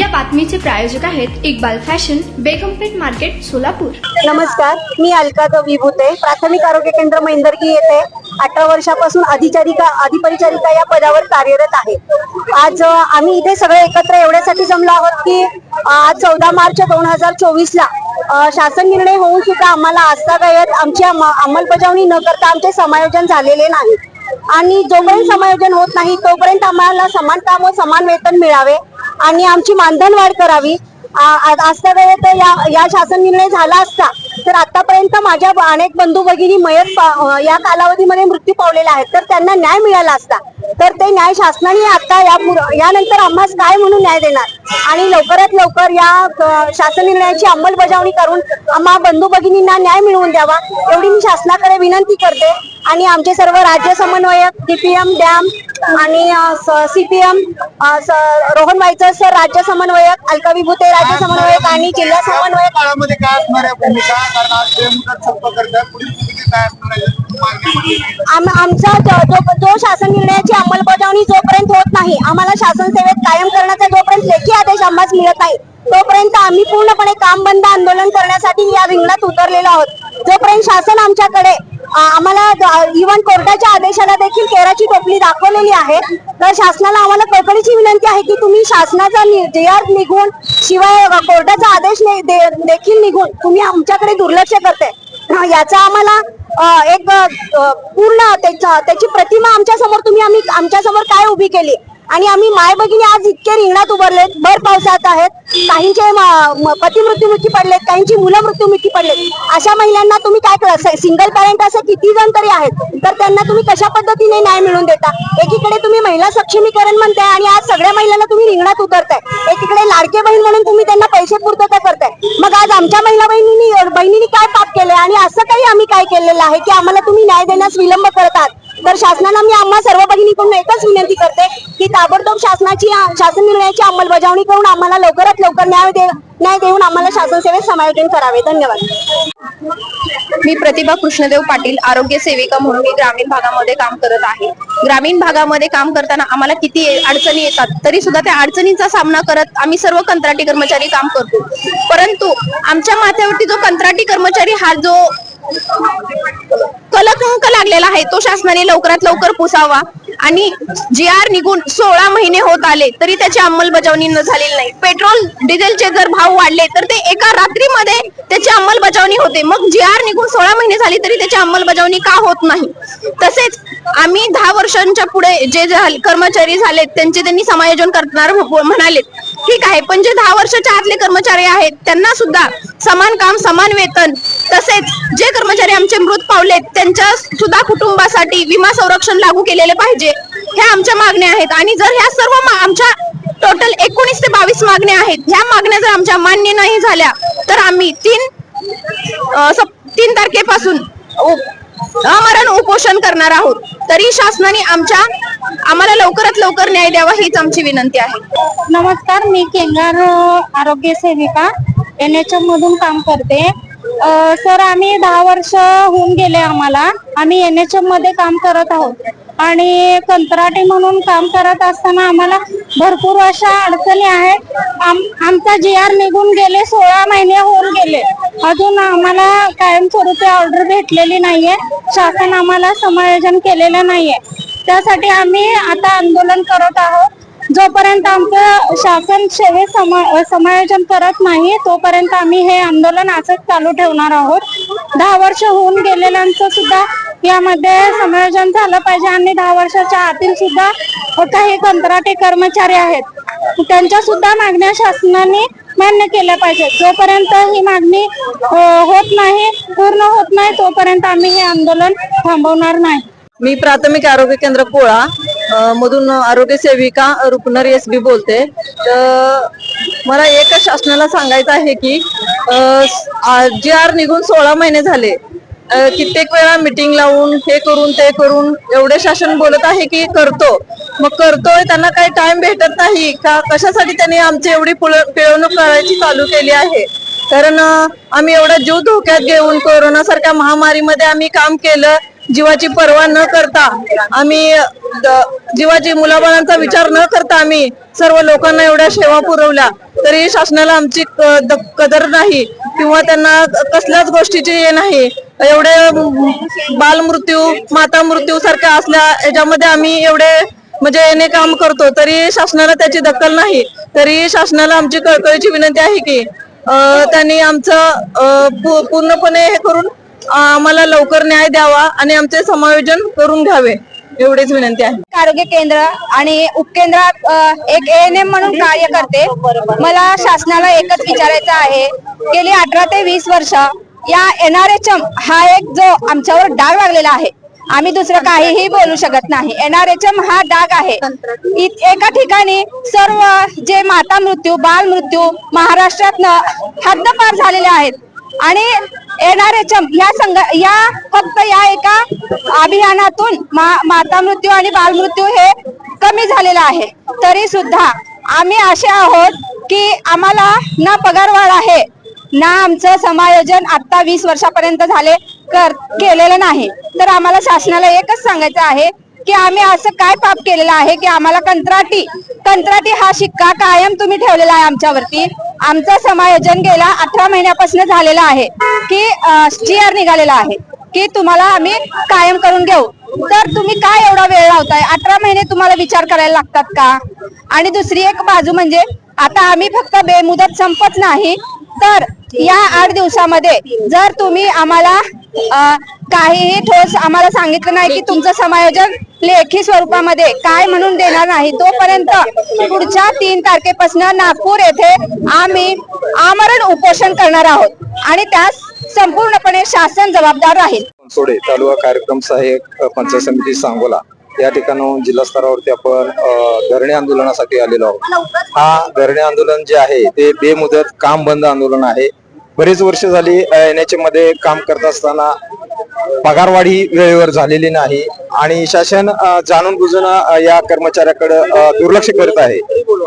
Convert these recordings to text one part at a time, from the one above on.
या बातमीचे प्रायोजक आहेत इक्बाल फॅशन, बेगमपेठ मार्केट, सोलापूर। नमस्कार, मी अलका विभूते, प्राथमिक आरोग्य केंद्र मैंदर्गी येथे 18 वर्षापासून अधिपरिचारिका या पदावर कार्यरत आहे। आज आम्ही इथे सगळे एकत्र एवढ्यासाठी जमलो आहोत की आज 14 मार्च 2024 ला शासन निर्णय होऊन सुद्धा आम्हाला आजतागायत आमची अंमलबजावणी न करता आमचे समायोजन झालेले नाही आणि जोपर्यंत समायोजन होत नाही तोपर्यंत आम्हाला समान काम व समान वेतन मिळावे आणि आमची मानधन वाढ करावी। आजतागायत या शासन निर्णय झाला असता तर आतापर्यंत माझ्या अनेक बंधू भगिनी मयत या कालावधीमध्ये मृत्यू पावलेल्या आहेत, तर त्यांना न्याय मिळाला असता तर ते न्याय शासनाने आता यानंतर आम्हास काय म्हणून न्याय देणार आणि लवकरात लवकर या शासन निर्णयाची अंमलबजावणी करून आम्हा बंधू भगिनींना न्याय मिळवून द्यावा एवढी मी शासनाकडे विनंती करते। आणि आमचे सर्व राज्य समन्वयक डीपीएम डॅम आणि सीपीएम रोहन वायचळ सर राज्य समन्वयक, अलका विभूते राज्य समन्वयक आणि जिल्हा समन्वयक काळामध्ये काय असणार आहे भूमिका, कारण आज बेमुदत संप करतात, पुढील भूमिका काय असणार आहे? आमचा जो शासन निर्णयाची अंमलबजावणी जोपर्यंत होत नाही, आम्हाला शासन सेवेत कायम करण्याचा जोपर्यंत लेखी आदेश आम्हाला मिळत नाही तोपर्यंत आम्ही पूर्णपणे काम बंद आंदोलन करण्यासाठी या रिंगणात उतरलेलो आहोत। जोपर्यंत शासन आमच्याकडे आम्हाला इव्हन कोर्टाच्या आदेशाला देखील केराची टोपली दाखवलेली आहे, तर शासनाला आम्हाला कळकळीची विनंती आहे की तुम्ही शासनाचा JR निघून शिवाय कोर्टाचा आदेश देखील निघून तुम्ही आमच्याकडे दुर्लक्ष करते। याचा आम्हाला एक पूर्ण त्याची प्रतिमा आमच्या समोर काय उभी केली आणि आम्ही माय भगिनी आज इतके रिंगणात उभारलेत, भर पावसात आहेत, काहींचे पती मृत्युमुखी पडलेत, काहींची मुलं मृत्युमुखी पडलेत। अशा महिलांना तुम्ही काय करता? सिंगल पॅरेंट असे किती जण तरी आहेत, तर त्यांना तुम्ही कशा पद्धतीने न्याय मिळवून देता? एकीकडे तुम्ही महिला सक्षमीकरण म्हणताय आणि आज सगळ्या महिलांना तुम्ही रिंगणात उतरताय, एकीकडे लाडके बहीण म्हणून तुम्ही त्यांना पैसे पूर्तता करताय। मग आज आमच्या महिला बहिणींनी काय पाप केले आणि असं काही आम्ही काय केलेलं आहे की आम्हाला तुम्ही न्याय देण्यास विलंब करतात? तर शासनाला मी आम्हा सर्व भगिनीकडून एकच विनंती करते की ताबडतोब शासन निर्णयाची अंमलबजावणी करून आम्हाला लवकरात लवकर न्याय देऊन आम्हाला शासन सेवेत समायोजन करावे। धन्यवाद। मी प्रतिभा कृष्णदेव पाटील, आरोग्य सेविका म्हणून मी ग्रामीण भागामध्ये काम करत आहे। ग्रामीण भागामध्ये काम करताना आम्हाला किती अडचणी येतात तरी सुद्धा त्या अडचणींचा सामना करत आम्ही सर्व कंत्राटी कर्मचारी काम करतो, परंतु आमच्या माथ्यावरती जो कंत्राटी कर्मचारी हा जो कलंक लागलेला आहे तो शासनाने लवकरात लवकर पुसावा आणि JR निघून 16 महिने होत आले तरी त्याची अंमलबजावणी झालेली नाही। पेट्रोल डिझेलचे जर भाव वाढले तर ते एका रात्रीमध्ये त्याची अंमलबजावणी होते, मग JR निघून 16 महिने झाली तरी त्याची अंमलबजावणी का होत नाही? तसेच आम्ही 10 वर्षांच्या पुढे जे कर्मचारी झालेत त्यांनी समायोजन करणार म्हणाले, ठीक आहे, पण जे 10 वर्षाच्या आतले कर्मचारी आहेत त्यांना सुद्धा समान काम समान वेतन, तसेच जे कर्मचारी आमचे मृत पावलेत त्यांच्या सुद्धा कुटुंबासाठी विमा संरक्षण लागू केलेले पाहिजे, ह्या आमच्या मागण्या आहेत। आणि जर ह्या सर्व आमच्या टोटल 19 ते 22 मागण्या आहेत, ह्या मागण्या जर आमच्या मान्य नाही झाल्या तर आम्ही 3 तारखेपासून आमरण उपोषण करणार आहोत। तरी शासनाने आम्हाला लवकरात लवकर न्याय द्यावा हीच आमची विनंती आहे। नमस्कार, मी केंगार आरोग्य सेविका NHM मधून काम करते। सर, आम्ही 10 वर्ष होऊन गेले आम्ही NHM मध्ये काम करत आहोत आणि कंत्राटी म्हणून काम करत असताना आम्हाला भरपूर अशा अडचणी आहेत। आमचा JR निघून गेले, 16 महिने होऊन गेले, अजून आम्हाला कायमस्वरूपी ऑर्डर भेटलेली नाहीये, शासन आम्हाला समायोजन केलेलं नाहीये। त्यासाठी आम्ही आता आंदोलन करत आहोत। जोपर्यंत आमचं शासन सेवेत समायोजन करत नाही तोपर्यंत आम्ही हे आंदोलन असंच चालू ठेवणार आहोत। 10 वर्ष होऊन गेलेल्यांचं सुद्धा यामध्ये समायोजन झालं पाहिजे आणि 10 वर्षाच्या आतील सुद्धा काही कंत्राटी कर्मचारी आहेत त्यांच्या सुद्धा मागण्या शासनाने मान्य केल्या पाहिजेत। जोपर्यंत ही मागणी पूर्ण होत नाही तोपर्यंत आम्ही हे आंदोलन थांबवणार नाही। मी प्राथमिक आरोग्य केंद्र कोळा मधून आरोग्य सेविका रुपनर SB बोलते। मला एकच शासनाला सांगायचं आहे की JR निघून 16 महिने झाले, कित्येक वेळा मीटिंग लावून हे करून ते करून एवढे शासन बोलत आहे की मग करतोय, त्यांना काही टाइम भेटत नाही का? कशासाठी त्यांनी आमची एवढी पिळवणूक करायची चालू केली आहे? कारण आम्ही एवढा जीव धोक्यात घेऊन कोरोना सारख्या महामारीमध्ये आम्ही काम केलं, जीवाची पर्वा न करता आम्ही जीवाची मुलाबाळांचा विचार न करता आम्ही सर्व लोकांना एवढ्या सेवा पुरवल्या तरी शासनाला आमची कदर नाही किंवा त्यांना कसल्याच गोष्टीची हे नाही. एवढे बालमृत्यू माता मृत्यू सारख्या असल्या याच्यामध्ये आम्ही एवढे म्हणजे याने काम करतो तरी शासनाला त्याची दखल नाही. तरी शासनाला आमची कळकळीची विनंती आहे की त्यांनी आमचं पूर्णपणे हे करून आम्हाला लवकर न्याय द्यावा आणि आमचे समायोजन करून घ्यावे एवढीच विनंती आहे. आरोग्य केंद्र आणि उपकेंद्रात एक ANM म्हणून कार्य करते. मला शासनाला एकच विचारायचं आहे, गेली 18 ते 20 वर्ष या NRHM हा एक जो आमच्यावर डाग लागलेला आहे, आम्ही दुसरं काहीही बोलू शकत नाही. NRHM हा डाग आहे. एका ठिकाणी सर्व जे माता मृत्यू बाल मृत्यू महाराष्ट्रातनं हद्दपार झालेले आहेत आणि NRHM या फक्त या एका अभियानातून माता मृत्यू आणि बालमृत्यू हे कमी झालेलं आहे. तरी सुद्धा आम्ही असे आहोत की आम्हाला ना पगारवाढ आहे ना आमचं समायोजन आता 20 वर्षापर्यंत केलेलं नाही. तर आम्हाला शासनाला एकच सांगायचं आहे की आम्ही असं काय पाप केलेलं आहे की आम्हाला कंत्राटी हा शिक्का कायम तुम्ही ठेवलेला आहे आमच्यावरती. आमचं समायोजन गेला 18 महिन्यापासून झालेलं आहे की GR निघालेला आहे की तुम्हाला आम्ही कायम करून घेऊ. तर तुम्ही काय एवढा वेळ लावताय? 18 महिने तुम्हाला विचार करायला लागतात का? आणि दुसरी एक बाजू म्हणजे आता आम्ही फक्त बेमुदत संपत नाही तर या 8 दिवसामध्ये जर तुम्ही आम्हाला काहीही ठोस आम्हाला सांगितलं नाही की तुमचं समायोजन लेखी स्वरूपामध्ये काय म्हणून देणार नाही, तोपर्यंत पुढच्या 3 तारखेपासून नागपूर येथे आम्ही आमरण उपोषण करणार आहोत आणि त्यास संपूर्णपणे शासन जबाबदार राहील. सोडे तालुका कार्यक्रम सहाय्यक पंचायत समिती सांगोला या ठिकाणाहून जिल्हा स्तरावरती आपण धरणे आंदोलनासाठी आलेलो आहोत. हा धरणे आंदोलन जे आहे ते बेमुदत काम बंद आंदोलन आहे. बरेच वर्ष झाली NHM मध्ये काम करत असताना पगारवाढ ही वेळेवर झालेली नाही आणि शासन जाणून बुजून या कर्मचाऱ्याकडे दुर्लक्ष करत आहे.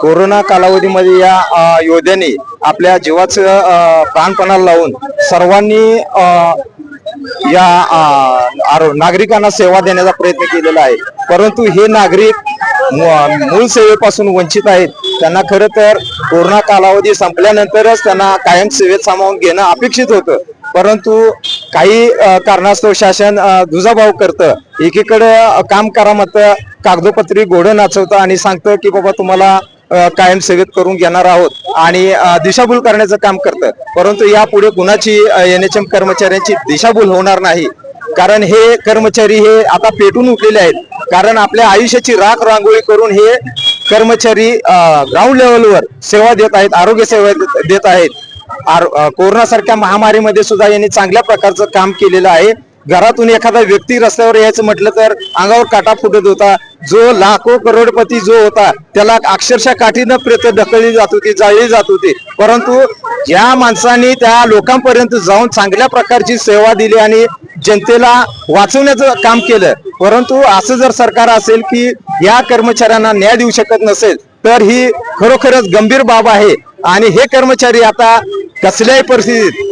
कोरोना कालावधीमध्ये या योद्ध्यांनी आपल्या जीवाचं प्राणपणाला लावून सर्वांनी या नागरिकांना सेवा देण्याचा प्रयत्न केलेला आहे. परंतु हे नागरिक मूळ सेवेपासून वंचित आहेत. त्यांना खरं तर कोरोना कालावधी संपल्यानंतरच त्यांना कायम सेवेत सामावून घेणं अपेक्षित होतं. परंतु काही कारणास्तव शासन दुजाभाव करतं. एकीकडे काम करा म्हणतं, कागदोपत्री घोडं नाचवतं आणि सांगतं की बाबा तुम्हाला कायम सेवेत करून घेणार आहोत आणि दिशाभूल करण्याचं काम करतं. परंतु यापुढे कुणाची NHM कर्मचाऱ्यांची दिशाभूल होणार नाही. कारण हे कर्मचारी हे आता पेटून उठलेले आहेत. कारण आपल्या आयुष्याची राख रांगोळी करून हे कर्मचारी ग्राउंड लेवलवर सेवा देत आहेत, आरोग्य सेवा देत आहेत. कोरोना सारख्या महामारीमध्ये सुद्धा यांनी चांगल्या प्रकारचं काम केलेलं आहे. घरातून एखादा व्यक्ती रस्त्यावर यायचं म्हटलं तर अंगावर काटा फुटत होता. जो लाखो करोडपती जो होता त्याला अक्षरशः काठीनं प्रेत ढकलली जात होती, जाळली जात होती. परंतु ज्या माणसांनी त्या लोकांपर्यंत जाऊन चांगल्या प्रकारची सेवा दिली आणि जनतेला वाचवण्याचं काम केलं, परंतु असं जर सरकार असेल की या कर्मचाऱ्यांना न्याय देऊ शकत नसेल तर ही खरोखरच गंभीर बाब आहे. आणि हे कर्मचारी आता कसल्याही परिस्थितीत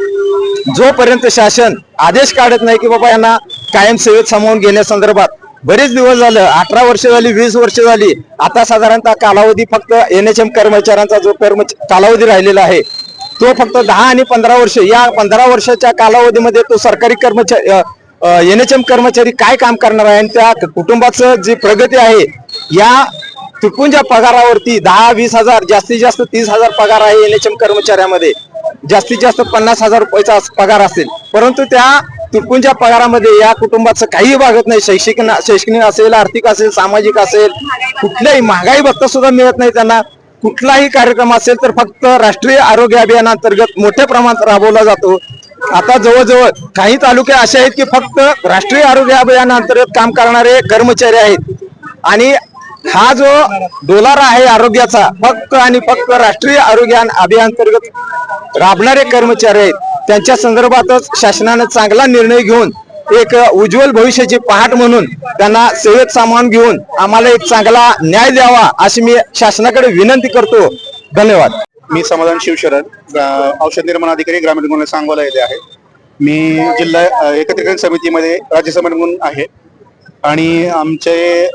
जोपर्यंत शासन आदेश काढत नाही की बाबा यांना कायम सेवेत सामावून घेण्यासंदर्भात बरेच दिवस झालं, 18 वर्ष झाली, 20 वर्ष झाली, आता साधारणतः कालावधी फक्त NHM कर्मचाऱ्यांचा जो कालावधी राहिलेला आहे तो फक्त 10 आणि 15 वर्ष. या 15 वर्षाच्या कालावधीमध्ये तो सरकारी कर्मचारी NHM कर्मचारी काय काम करणार आहे आणि त्या कुटुंबाचं जी प्रगती आहे या तुटपुंच्या पगारावरती 10-20 हजार जास्तीत जास्त 30,000 पगार आहे. NHM कर्मचाऱ्यामध्ये जास्तीत जास्त 50,000 रुपयाचा पगार असेल, परंतु त्या तुटपुंच्या पगारामध्ये या कुटुंबाचं काही भागत नाही. शैक्षणिक असेल, आर्थिक असेल, सामाजिक असेल, कुठल्याही महागाई भत्ता सुद्धा मिळत नाही त्यांना. कुठलाही कार्यक्रम असेल तर फक्त राष्ट्रीय आरोग्य अभियानांतर्गत मोठ्या प्रमाणात राबवला जातो. आता जवळजवळ काही तालुके असे आहेत की फक्त राष्ट्रीय आरोग्य अभियानांतर्गत काम करणारे कर्मचारी आहेत आणि हा जो डोलारा आहे आरोग्याचा फक्त आणि फक्त राष्ट्रीय आरोग्य अभियानांतर्गत राबणारे कर्मचारी आहेत. त्यांच्या संदर्भातच शासनाने चांगला निर्णय घेऊन एक उज्ज्वल भविष्याची पहाट म्हणून त्यांना सेवेत सामावून घेऊन आम्हाला एक चांगला न्याय द्यावा अशी मी शासनाकडे विनंती करतो. धन्यवाद. मी समाधान शिवशरण, औषध निर्माण अधिकारी ग्रामीण रुग्णालय सांगोला येथे आहे. मी जिल्हा एकत्रीकरण समितीमध्ये राज्य समन्वय म्हणून आहे आणि आमचे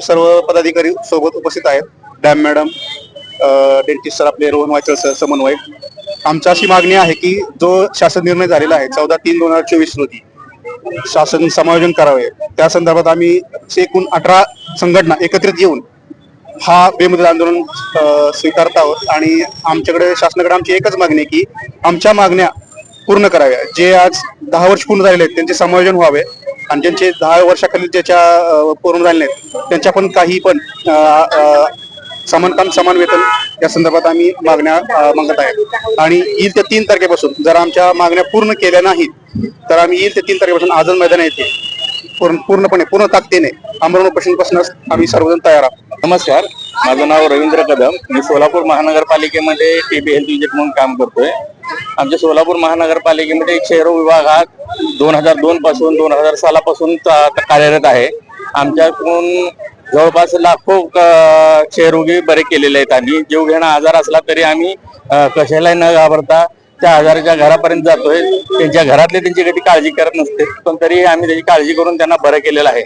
सर्व पदाधिकारी सोबत उपस्थित आहेत. डॅम मॅडम, डेंटिस्ट सर आपले, रोहन वाचल सर, समन्वय. आमची अशी मागणी आहे की जो शासन निर्णय झालेला आहे 14/3/2024 रोजी शासन समायोजन करावे, त्या संदर्भात आम्ही एकूण 18 संघटना एकत्रित येऊन हा बेमुदत आंदोलन स्वीकारत आहोत. आणि आमच्याकडे शासनाकडे आमची एकच मागणी आहे की आमच्या मागण्या पूर्ण कराव्या. जे आज 10 वर्ष पूर्ण झालेले आहेत त्यांचे समायोजन व्हावे आणि ज्यांचे 10 वर्षाखाली ज्याच्या पूर्ण झाले नाहीत त्यांच्या पण काही पण समान काम समान वेतन या संदर्भात आम्ही मागण्या मागत आहेत. आणि येईल त्या 3 तारखेपासून जर आमच्या मागण्या पूर्ण केल्या नाहीत तर आम्ही येईल त्या 3 तारखेपासून आझाद मैदान येथे पूर्णपणे पूर्ण ताकदीने आमरण उपोषणापासूनच आम्ही सर्वजण तयार आहोत. नमस्कार, माझं नाव रवींद्र कदम. मी सोलापूर महानगरपालिकेमध्ये टीबी हेल्थ विजिट म्हणून काम करतोय. आमच्या सोलापूर महानगरपालिकेमध्ये क्षयरोग विभाग हा 2002 पासून 2000 सालापासून कार्यरत आहे. आमच्याकडून जवळपास लाखो क्षयरोगी बरे केलेले आहेत आणि जीवघेणा आजार असला तरी आम्ही कशालाही न घाबरता त्या आजाराच्या घरापर्यंत जातोय. त्यांच्या घरातले त्यांची कधी काळजी करत नसते, पण तरी आम्ही त्याची काळजी करून त्यांना बरं केलेलं आहे.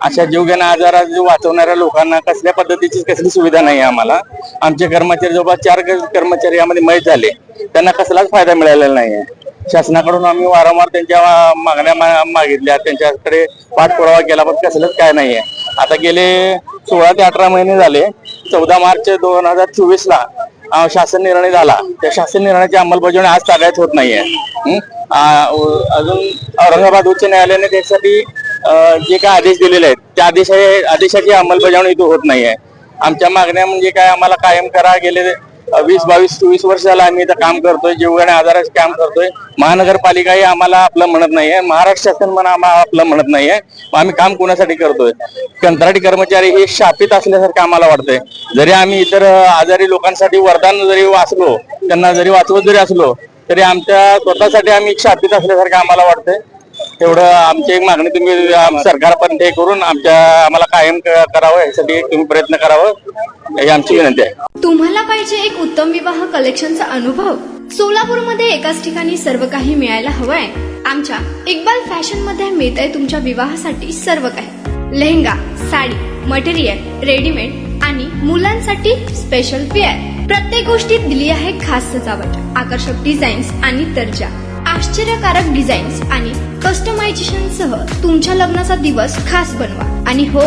अशा जीवघेणा आजारात वाचवणाऱ्या लोकांना कसल्या पद्धतीची कसली सुविधा नाही आम्हाला. आमचे कर्मचारी जवळपास 4 कर्मचारी यामध्ये मयत झाले, त्यांना कसलाच फायदा मिळालेला नाहीये. शासनाकडून आम्ही वारंवार त्यांच्या मागण्या मागितल्या, त्यांच्याकडे पाठपुरावा केला, पण कसलंच काय नाहीये. आता गेले 16 ते 18 महिने झाले. 14 मार्च 2024 ला शासन निर्णय झाला. त्या शासन निर्णयाची अंमलबजावणी आज ताब्यात होत नाहीये. अजून औरंगाबाद उच्च न्यायालयाने त्यासाठी जे काय आदेश दिलेले आहेत त्या आदेशाची अंमलबजावणी इथं होत नाहीये. आमच्या मागण्या म्हणजे काय, आम्हाला कायम करा. गेले 20-22-24 वर्ष झालं आम्ही इथं काम करतोय, जीवघेण्या आजाराचे काम करतोय. महानगरपालिकाही आम्हाला आपलं म्हणत नाहीये, महाराष्ट्र शासन पण आम्हाला आपलं म्हणत नाहीये. आम्ही काम कोणासाठी करतोय? कंत्राटी कर्मचारी हे शापित असल्यासारखं आम्हाला वाटतंय. जरी आम्ही इतर आजारी लोकांसाठी वरदान जरी वाचलो, त्यांना जरी वाचवत जरी असलो, तरी आमच्या स्वतःसाठी आम्ही शापित असल्यासारखं आम्हाला वाटतंय. तेवढं आमची एक मागणी तुम्ही सरकारपर्यंत हे करून आम्हाला कायम करावं, यासाठी तुम्ही प्रयत्न करावं, ही आमची विनंती आहे. तुम्हाला पाहिजे एक उत्तम विवाह कलेक्शनचा अनुभव? सोलापूरमध्ये एकाच ठिकाणी सर्व काही मिळायला हवंय? आमच्या इक्बाल फॅशन मध्ये मिळतंय तुमच्या विवाहासाठी सर्व काही. लेहंगा, साडी, मटेरियल, रेडीमेड आणि मुलांसाठी स्पेशल वेअर. प्रत्येक गोष्टीत दिली आहे खास सजावट, आकर्षक डिझाईन्स आणि दर्जा. आश्चर्यकारक डिझाईन्स आणि कस्टमायझेशन सह तुमच्या लग्नाचा दिवस खास बनवा. आणि हो,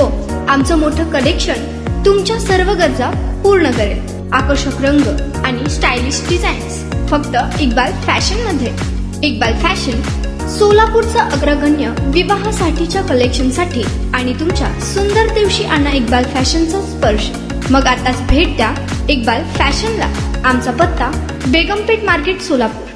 आमचं मोठं कलेक्शन तुमच्या सर्व गरजा पूर्ण करेल. आकर्षक रंग आणि स्टायलिश डिझाईन्स फक्त इक्बाल फॅशन मध्ये. इक्बाल फॅशन सोलापूरचा अग्रगण्य विवाहासाठीच्या कलेक्शनसाठी आणि तुमच्या सुंदर दिवशी आणा इक्बाल फॅशनचा स्पर्श. मग आताच भेट द्या इक्बाल फॅशनला. आमचा पत्ता बेगमपेठ मार्केट, सोलापूर.